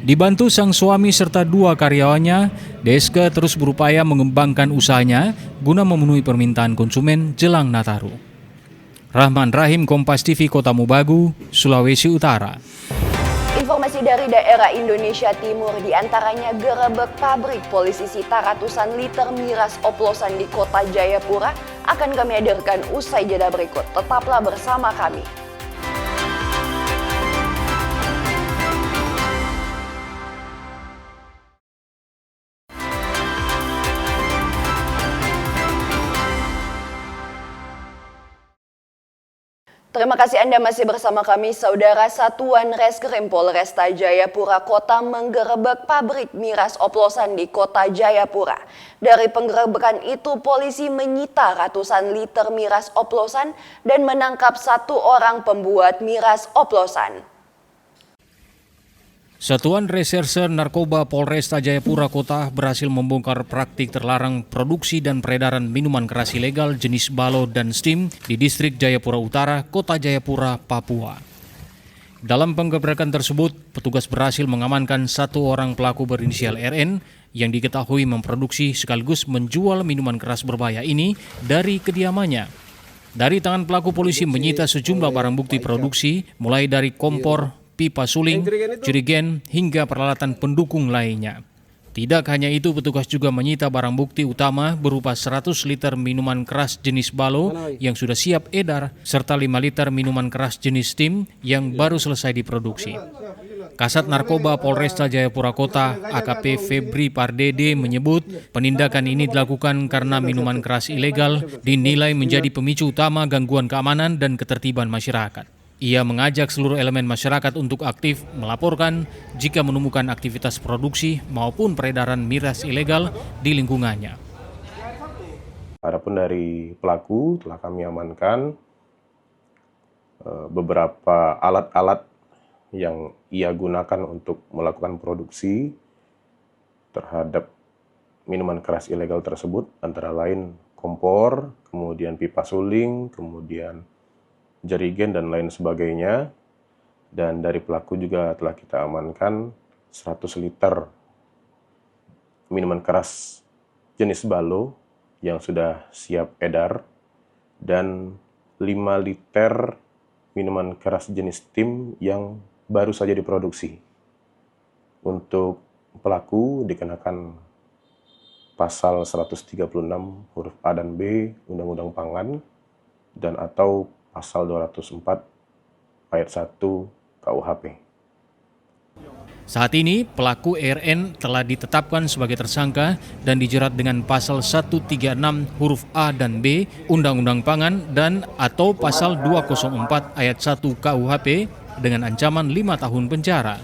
Dibantu sang suami serta 2 karyawannya, Deske terus berupaya mengembangkan usahanya guna memenuhi permintaan konsumen jelang Nataru. Rahman Rahim, Kompas TV, Kota Mobagu, Sulawesi Utara.
Informasi dari daerah Indonesia Timur, diantaranya gerebek pabrik polisi sita ratusan liter miras oplosan di Kota Jayapura, akan kami hadirkan usai jeda berikut. Tetaplah bersama kami. Terima kasih Anda masih bersama kami, Saudara. Satuan Reskrim Polresta Jayapura Kota menggerebek pabrik miras oplosan di Kota Jayapura. Dari penggerebekan itu, polisi menyita ratusan liter miras oplosan dan menangkap 1 orang pembuat miras oplosan.
Satuan Reserse Narkoba Polresta Jayapura Kota berhasil membongkar praktik terlarang produksi dan peredaran minuman keras ilegal jenis balo dan steam di distrik Jayapura Utara, Kota Jayapura, Papua. Dalam penggerebekan tersebut, petugas berhasil mengamankan 1 orang pelaku berinisial RN yang diketahui memproduksi sekaligus menjual minuman keras berbahaya ini dari kediamannya. Dari tangan pelaku, polisi menyita sejumlah barang bukti produksi, mulai dari kompor, pipa suling, jerigen, hingga peralatan pendukung lainnya. Tidak hanya itu, petugas juga menyita barang bukti utama berupa 100 liter minuman keras jenis balo yang sudah siap edar, serta 5 liter minuman keras jenis steam yang baru selesai diproduksi. Kasat Narkoba Polresta Jayapura Kota, AKP Febri Pardede, menyebut penindakan ini dilakukan karena minuman keras ilegal dinilai menjadi pemicu utama gangguan keamanan dan ketertiban masyarakat. Ia mengajak seluruh elemen masyarakat untuk aktif melaporkan jika menemukan aktivitas produksi maupun peredaran miras ilegal di lingkungannya.
Adapun dari pelaku telah kami amankan beberapa alat-alat yang ia gunakan untuk melakukan produksi terhadap minuman keras ilegal tersebut, antara lain kompor, kemudian pipa suling, kemudian jerigen dan lain sebagainya. Dan dari pelaku juga telah kita amankan 100 liter minuman keras jenis Balo yang sudah siap edar dan 5 liter minuman keras jenis Tim yang baru saja diproduksi. Untuk pelaku dikenakan pasal 136 huruf A dan B Undang-Undang Pangan dan atau pasal 204 ayat 1 KUHP.
Saat ini, pelaku RN telah ditetapkan sebagai tersangka dan dijerat dengan pasal 136 huruf A dan B Undang-Undang Pangan dan atau pasal 204 ayat 1 KUHP dengan ancaman 5 tahun penjara.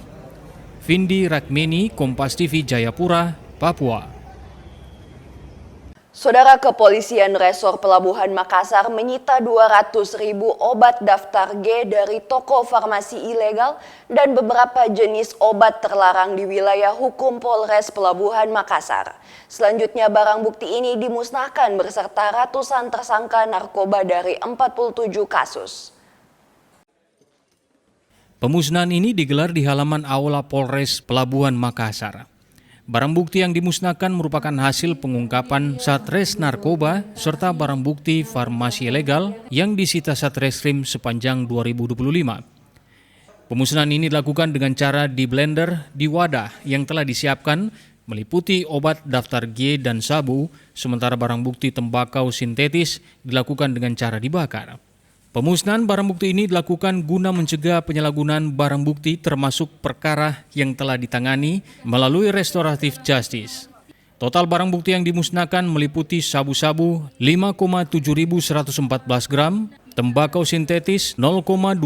Vindi Rakmeni, Kompas TV, Jayapura, Papua.
Saudara, Kepolisian Resor Pelabuhan Makassar menyita 200.000 obat daftar G dari toko farmasi ilegal dan beberapa jenis obat terlarang di wilayah hukum Polres Pelabuhan Makassar. Selanjutnya barang bukti ini dimusnahkan beserta ratusan tersangka narkoba dari 47 kasus.
Pemusnahan ini digelar di halaman Aula Polres Pelabuhan Makassar. Barang bukti yang dimusnahkan merupakan hasil pengungkapan Satres Narkoba serta barang bukti farmasi ilegal yang disita Satreskrim sepanjang 2025. Pemusnahan ini dilakukan dengan cara di blender di wadah yang telah disiapkan meliputi obat daftar G dan sabu, sementara barang bukti tembakau sintetis dilakukan dengan cara dibakar. Pemusnahan barang bukti ini dilakukan guna mencegah penyalahgunaan barang bukti termasuk perkara yang telah ditangani melalui restoratif justice. Total barang bukti yang dimusnahkan meliputi sabu-sabu 5,7114 gram, tembakau sintetis 0,2937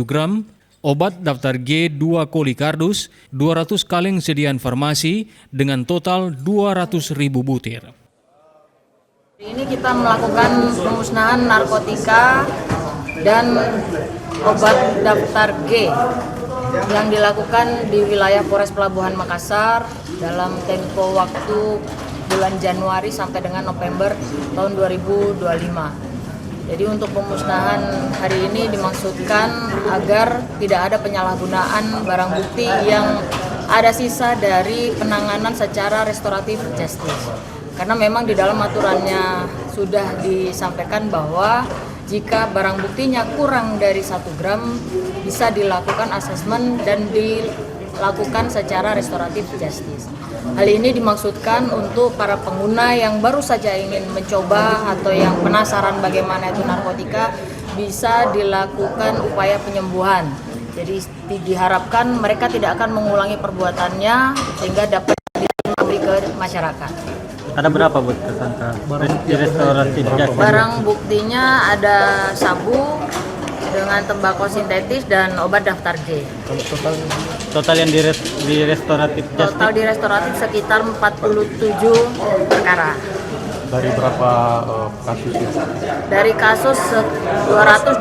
gram, obat daftar G 2 koli kardus, 200 kaleng sediaan farmasi dengan total 200.000 butir.
Ini kita melakukan pemusnahan narkotika dan obat daftar G yang dilakukan di wilayah Polres Pelabuhan Makassar dalam tempo waktu bulan Januari sampai dengan November tahun 2025. Jadi untuk pemusnahan hari ini dimaksudkan agar tidak ada penyalahgunaan barang bukti yang ada sisa dari penanganan secara restoratif justice. Karena memang di dalam aturannya sudah disampaikan bahwa jika barang buktinya kurang dari 1 gram bisa dilakukan asesmen dan dilakukan secara restoratif justice. Hal ini dimaksudkan untuk para pengguna yang baru saja ingin mencoba atau yang penasaran bagaimana itu narkotika bisa dilakukan upaya penyembuhan. Jadi diharapkan mereka tidak akan mengulangi perbuatannya sehingga dapat dikembali ke masyarakat.
Ada berapa buat tersangka di restoratif justice?
Barang buktinya ada sabu dengan tembakau sintetis dan obat daftar G.
Total yang di restoratif justice?
Total di restoratif sekitar 47 perkara.
Dari berapa kasus ya?
Dari kasus 225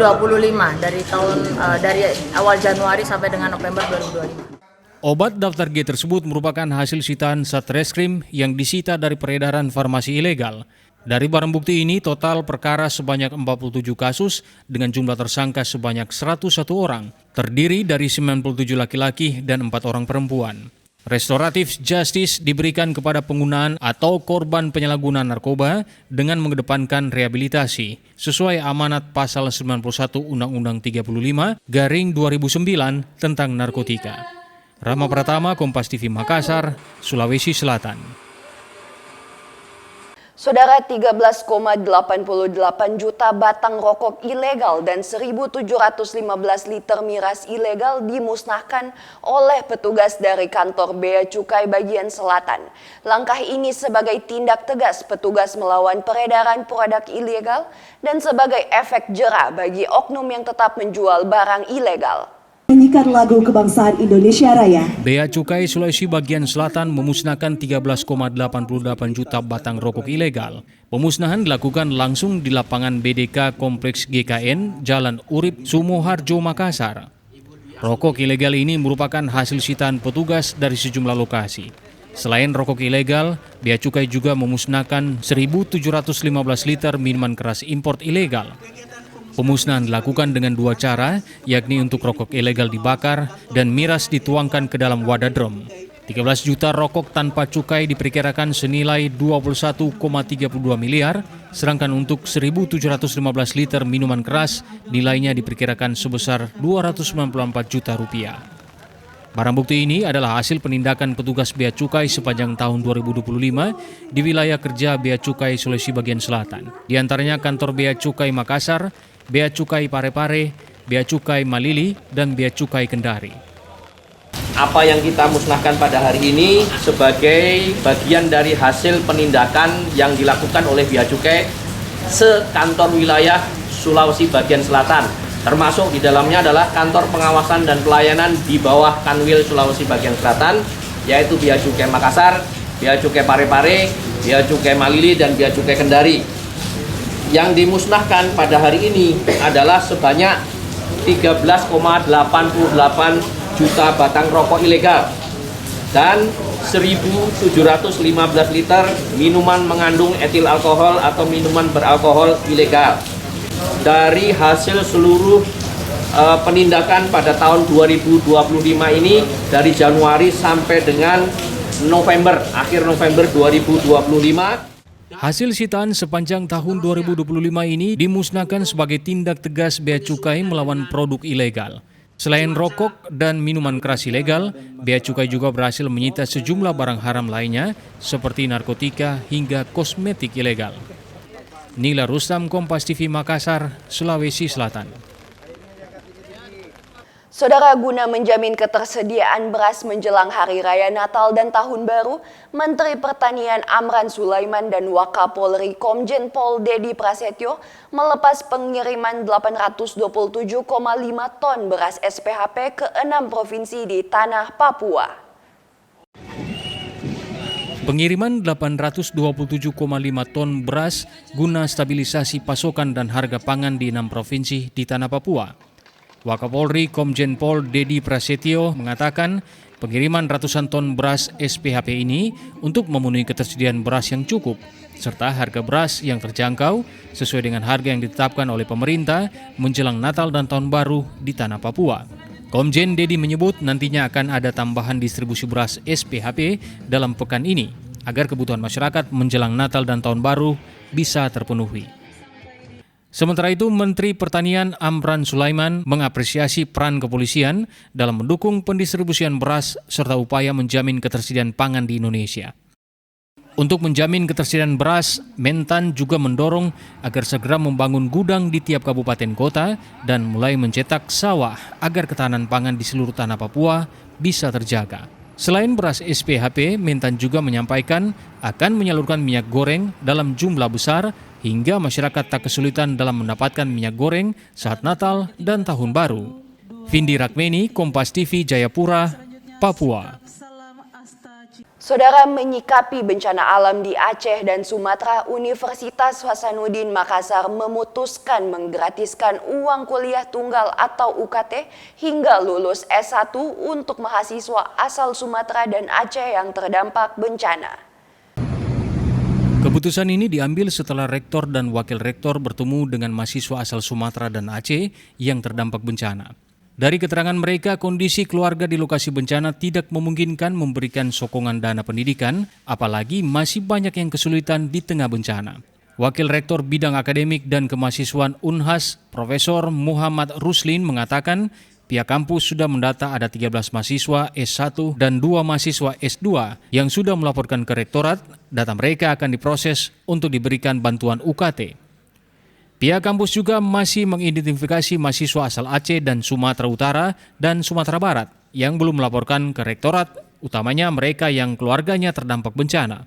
dari awal Januari sampai dengan November 2025.
Obat daftar G tersebut merupakan hasil sitaan Satreskrim yang disita dari peredaran farmasi ilegal. Dari barang bukti ini total perkara sebanyak 47 kasus dengan jumlah tersangka sebanyak 101 orang, terdiri dari 97 laki-laki dan 4 orang perempuan. Restoratif justice diberikan kepada penggunaan atau korban penyalahgunaan narkoba dengan mengedepankan rehabilitasi sesuai amanat pasal 91 Undang-Undang 35/2009 tentang narkotika. Rama Pratama, Kompas TV Makassar, Sulawesi Selatan.
Saudara, 13,88 juta batang rokok ilegal dan 1.715 liter miras ilegal dimusnahkan oleh petugas dari kantor Bea Cukai bagian selatan. Langkah ini sebagai tindak tegas petugas melawan peredaran produk ilegal dan sebagai efek jera bagi oknum yang tetap menjual barang ilegal.
Nyanyikan lagu kebangsaan Indonesia Raya.
Bea Cukai Sulawesi bagian selatan memusnahkan 13,88 juta batang rokok ilegal. Pemusnahan dilakukan langsung di lapangan BDK Kompleks GKN, Jalan Urip, Sumoharjo, Makassar. Rokok ilegal ini merupakan hasil sitaan petugas dari sejumlah lokasi. Selain rokok ilegal, Bea Cukai juga memusnahkan 1.715 liter minuman keras import ilegal. Pemusnahan dilakukan dengan 2 cara, yakni untuk rokok ilegal dibakar dan miras dituangkan ke dalam wadah drum. 13 juta rokok tanpa cukai diperkirakan senilai 21,32 miliar, sedangkan untuk 1.715 liter minuman keras nilainya diperkirakan sebesar 294 juta rupiah. Barang bukti ini adalah hasil penindakan petugas Bea Cukai sepanjang tahun 2025 di wilayah kerja Bea Cukai Sulawesi Bagian Selatan. Di antaranya kantor Bea Cukai Makassar, Bea Cukai Parepare, Bea Cukai Malili, dan Bea Cukai Kendari.
Apa yang kita musnahkan pada hari ini sebagai bagian dari hasil penindakan yang dilakukan oleh Bea Cukai sekantor wilayah Sulawesi Bagian Selatan, termasuk di dalamnya adalah kantor pengawasan dan pelayanan di bawah Kanwil Sulawesi Bagian Selatan, yaitu Bea Cukai Makassar, Bea Cukai Parepare, Bea Cukai Malili, dan Bea Cukai Kendari. Yang dimusnahkan pada hari ini adalah sebanyak 13,88 juta batang rokok ilegal dan 1.715 liter minuman mengandung etil alkohol atau minuman beralkohol ilegal. Dari hasil seluruh penindakan pada tahun 2025 ini dari Januari sampai dengan November, akhir November 2025.
Hasil sitaan sepanjang tahun 2025 ini dimusnahkan sebagai tindak tegas Bea Cukai melawan produk ilegal. Selain rokok dan minuman keras ilegal, Bea Cukai juga berhasil menyita sejumlah barang haram lainnya seperti narkotika hingga kosmetik ilegal. Nila Rustam, Kompas TV Makassar, Sulawesi Selatan.
Saudara, guna menjamin ketersediaan beras menjelang Hari Raya Natal dan Tahun Baru, Menteri Pertanian Amran Sulaiman dan Wakapolri Komjen Pol Dedi Prasetyo melepas pengiriman 827,5 ton beras SPHP ke 6 provinsi di tanah Papua.
Pengiriman 827,5 ton beras guna stabilisasi pasokan dan harga pangan di 6 provinsi di tanah Papua. Wakapolri Komjen Pol Dedi Prasetyo mengatakan pengiriman ratusan ton beras SPHP ini untuk memenuhi ketersediaan beras yang cukup, serta harga beras yang terjangkau sesuai dengan harga yang ditetapkan oleh pemerintah menjelang Natal dan Tahun Baru di tanah Papua. Komjen Dedi menyebut nantinya akan ada tambahan distribusi beras SPHP dalam pekan ini agar kebutuhan masyarakat menjelang Natal dan Tahun Baru bisa terpenuhi. Sementara itu, Menteri Pertanian Amran Sulaiman mengapresiasi peran kepolisian dalam mendukung pendistribusian beras serta upaya menjamin ketersediaan pangan di Indonesia. Untuk menjamin ketersediaan beras, Mentan juga mendorong agar segera membangun gudang di tiap kabupaten kota dan mulai mencetak sawah agar ketahanan pangan di seluruh tanah Papua bisa terjaga. Selain beras SPHP, Mentan juga menyampaikan akan menyalurkan minyak goreng dalam jumlah besar hingga masyarakat tak kesulitan dalam mendapatkan minyak goreng saat Natal dan Tahun Baru. Vindi Rakmeni, Kompas TV, Jayapura, Papua.
Saudara, menyikapi bencana alam di Aceh dan Sumatera, Universitas Hasanuddin Makassar memutuskan menggratiskan uang kuliah tunggal atau UKT hingga lulus S1 untuk mahasiswa asal Sumatera dan Aceh yang terdampak bencana.
Keputusan ini diambil setelah rektor dan wakil rektor bertemu dengan mahasiswa asal Sumatera dan Aceh yang terdampak bencana. Dari keterangan mereka, kondisi keluarga di lokasi bencana tidak memungkinkan memberikan sokongan dana pendidikan, apalagi masih banyak yang kesulitan di tengah bencana. Wakil Rektor Bidang Akademik dan Kemahasiswaan Unhas, Profesor Muhammad Ruslin mengatakan, pihak kampus sudah mendata ada 13 mahasiswa S1 dan 2 mahasiswa S2 yang sudah melaporkan ke rektorat. Data mereka akan diproses untuk diberikan bantuan UKT. Pihak kampus juga masih mengidentifikasi mahasiswa asal Aceh dan Sumatera Utara dan Sumatera Barat yang belum melaporkan ke rektorat, utamanya mereka yang keluarganya terdampak bencana.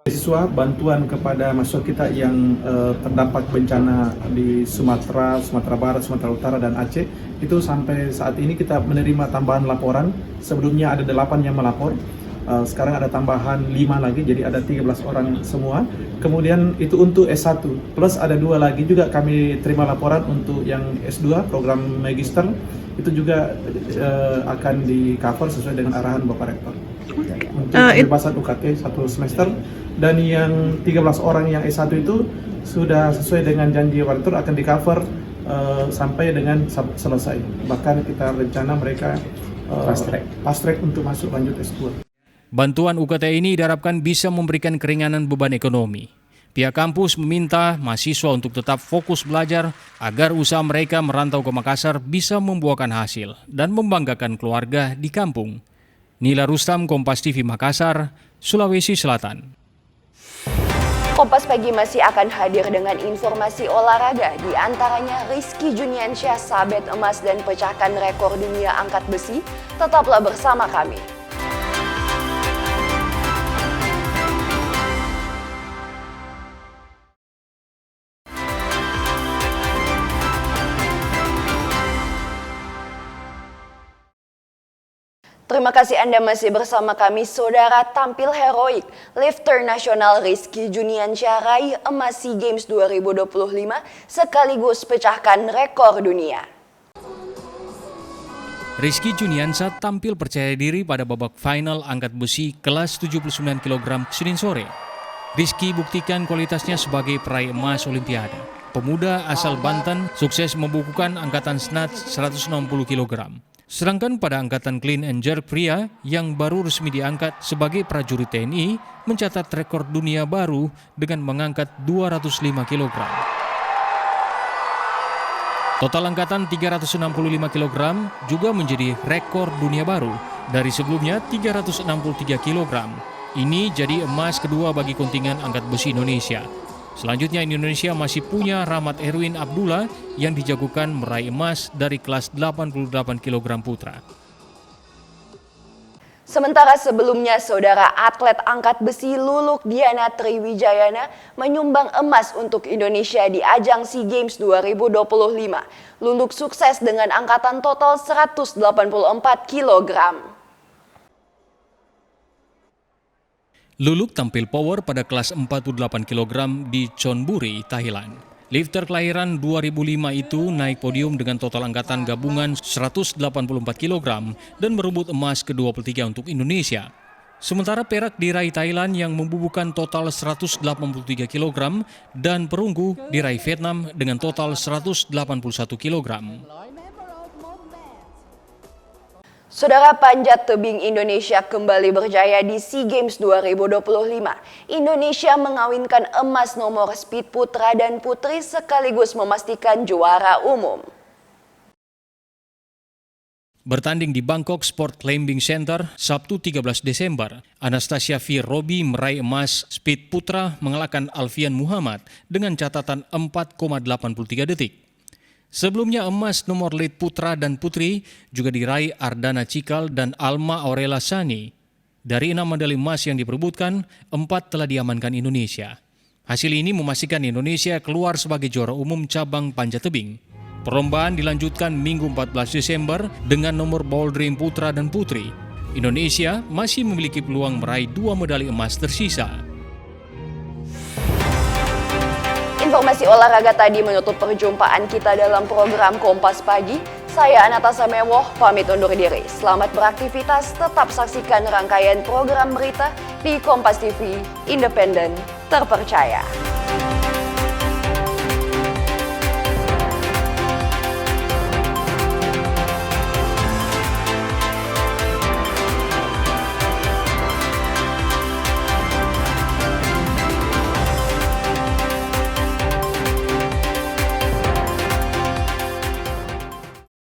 Mahasiswa bantuan kepada mahasiswa kita yang terdampak bencana di Sumatera, Sumatera Barat, Sumatera Utara, dan Aceh, itu sampai saat ini kita menerima tambahan laporan. Sebelumnya ada 8 yang melapor, sekarang ada tambahan 5 lagi, jadi ada 13 orang semua. Kemudian itu untuk S1, plus ada 2 lagi juga kami terima laporan untuk yang S2, program Magister, itu juga akan di cover sesuai dengan arahan Bapak Rektor. pembebasan UKT 1 semester, dan yang 13 orang yang S1 itu sudah sesuai dengan janji waktu akan di cover sampai dengan selesai. Bahkan kita rencana mereka fast track untuk masuk lanjut S2.
Bantuan UKT ini diharapkan bisa memberikan keringanan beban ekonomi. Pihak kampus meminta mahasiswa untuk tetap fokus belajar agar usaha mereka merantau ke Makassar bisa membuahkan hasil dan membanggakan keluarga di kampung. Nila Rustam, Kompas TV Makassar, Sulawesi Selatan.
Kompas Pagi masih akan hadir dengan informasi olahraga, di antaranya Rizky Juniansyah sabet emas dan pecahkan rekor dunia angkat besi. Tetaplah bersama kami. Terima kasih Anda masih bersama kami, Saudara. Tampil heroik, lifter nasional Rizky Juniansyah raih emas SEA Games 2025 sekaligus pecahkan rekor dunia.
Rizky Juniansyah tampil percaya diri pada babak final angkat besi kelas 79 kg Senin sore. Rizky buktikan kualitasnya sebagai peraih emas Olimpiade. Pemuda asal Banten sukses membukukan angkatan snatch 160 kg. Sedangkan pada angkatan clean and jerk pria yang baru resmi diangkat sebagai prajurit TNI mencatat rekor dunia baru dengan mengangkat 205 kg. Total angkatan 365 kg juga menjadi rekor dunia baru dari sebelumnya 363 kg. Ini jadi emas kedua bagi kontingen angkat besi Indonesia. Selanjutnya Indonesia masih punya Rahmat Erwin Abdullah yang dijagokan meraih emas dari kelas 88 kg putra.
Sementara sebelumnya, Saudara, atlet angkat besi Luluk Diana Triwijayana menyumbang emas untuk Indonesia di ajang SEA Games 2025. Luluk sukses dengan angkatan total 184 kg.
Luluk tampil power pada kelas 48 kg di Chonburi, Thailand. Lifter kelahiran 2005 itu naik podium dengan total angkatan gabungan 184 kg dan merebut emas ke-23 untuk Indonesia. Sementara perak diraih Thailand yang membubuhkan total 183 kg dan perunggu diraih Vietnam dengan total 181 kg.
Saudara, panjat tebing Indonesia kembali berjaya di SEA Games 2025. Indonesia mengawinkan emas nomor speed putra dan putri sekaligus memastikan juara umum.
Bertanding di Bangkok Sport Climbing Center, Sabtu 13 Desember, Anastasia Fir Robi meraih emas speed putra mengalahkan Alfian Muhammad dengan catatan 4,83 detik. Sebelumnya emas nomor lead putra dan putri juga diraih Ardana Cikal dan Alma Aurela Sani. Dari 6 medali emas yang diperebutkan, 4 telah diamankan Indonesia. Hasil ini memastikan Indonesia keluar sebagai juara umum cabang panjat tebing. Perlombaan dilanjutkan Minggu 14 Desember dengan nomor bouldering putra dan putri. Indonesia masih memiliki peluang meraih 2 medali emas tersisa.
Informasi olahraga tadi menutup perjumpaan kita dalam program Kompas Pagi. Saya Anastasia Mewoh, pamit undur diri. Selamat beraktivitas, tetap saksikan rangkaian program berita di Kompas TV, independen, terpercaya.